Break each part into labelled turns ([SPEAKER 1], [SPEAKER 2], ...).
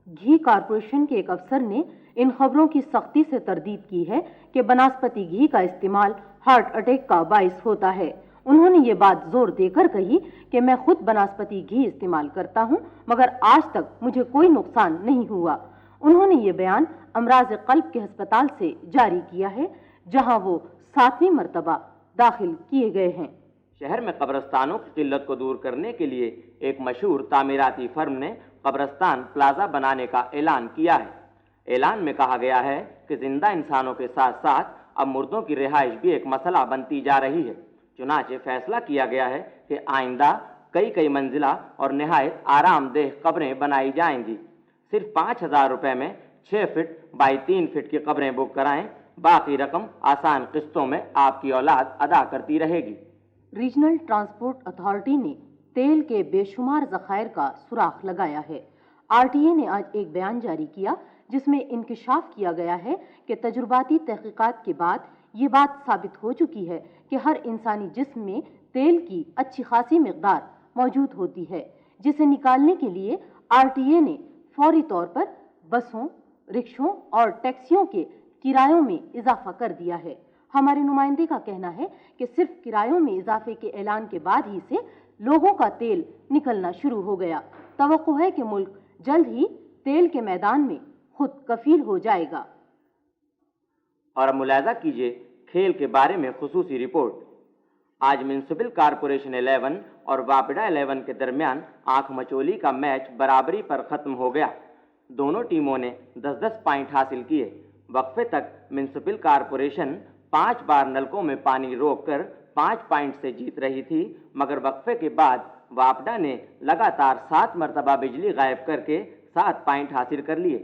[SPEAKER 1] घी corporation के एक अफसर ने इन खबरों की सख्ती से तरदीद की है कि बनस्पति घी का इस्तेमाल हार्ट अटैक का बाइस होता है। उन्होंने ये बात जोर देकर कही कि मैं खुद बनस्पति घी इस्तेमाल करता हूं, मगर आज तक मुझे कोई नुकसान नहीं हुआ। उन्होंने ये बयान अमराज कल्ब के अस्पताल से जारी किया है, जहां वो 7वीं मरतबा दाखिल किए गए हैं।
[SPEAKER 2] शहर में कब्रिस्तानों की किल्लत को दूर करने के लिए एक मशहूर तामीराती फर्म ने कब्रिस्तान प्लाजा बनाने का ऐलान किया है। ऐलान में कहा गया है कि जिंदा इंसानों के साथ साथ अब मुर्दों की रिहाइश भी एक मसला बनती जा रही है। चुनाचे फैसला किया गया है कि आइंदा कई मंजिला और निहायत आरामदेह कब्रें बनाई जाएंगी। सिर्फ 5,000 रुपए में 6 फीट बाई 3 फीट की कब्रें बुक कराएं, बाकी रकम आसान किस्तों में आपकी औलाद अदा करती रहेगी।
[SPEAKER 1] रीजनल ट्रांसपोर्ट अथॉरिटी ने तेल के बेशुमार ज़खायर का सुराख लगाया है। आरटीए ने आज एक बयान जारी किया जिसमें इंकिशाफ किया गया है कि तजुर्बाती तहकीकात के बाद ये बात साबित हो चुकी है कि हर इंसानी जिस्म में तेल की अच्छी खासी मिकदार मौजूद होती है, जिसे निकालने के लिए आरटीए ने फौरी तौर पर बसों, रिक्शों और टैक्सियों के किरायों में इजाफा कर दिया है। हमारे नुमाइंदे का कहना है कि सिर्फ किरायों में इजाफे के ऐलान के बाद ही से लोगों का तेल निकलना शुरू हो गया। तवक्को है कि मुल्क जल्द ही तेल के मैदान में खुद कफील हो जाएगा।
[SPEAKER 2] और अब मुलाहिजा कीजिए खेल के बारे में खुसूसी रिपोर्ट। आज म्युनिसिपल कॉरपोरेशन 11 और वापडा 11 के दरमियान आंख मचोली का मैच बराबरी पर खत्म हो गया। दोनों टीमों ने 10-10 पॉइंट हासिल किए। वक्फे तक म्युनिसिपल कॉरपोरेशन 5 बार नलकों में पानी रोककर 5 पॉइंट से जीत रही थी, मगर वक्फे के बाद वापडा ने लगातार 7 मरतबा बिजली गायब करके 7 पॉइंट हासिल कर लिए।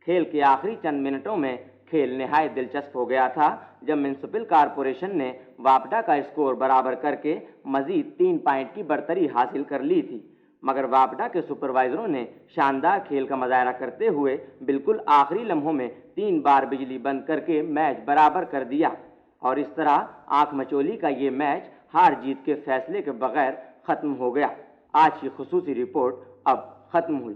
[SPEAKER 2] खेल के आखिरी चंद मिनटों में खेल निहायत दिलचस्प हो गया था जब म्युनिसिपल कॉरपोरेशन ने वापडा का स्कोर बराबर करके मजीद 3 पॉइंट की बढ़तरी हासिल कर ली थी, मगर वापडा के सुपरवाइजरों ने शानदार खेल का मुजाहरा करते हुए बिल्कुल आखिरी लम्हों में 3 बार बिजली बंद करके मैच बराबर कर दिया और इस तरह आंख मचोली का ये मैच हार जीत के फैसले के बगैर खत्म हो गया। आज की खुसूसी रिपोर्ट अब खत्म हुई।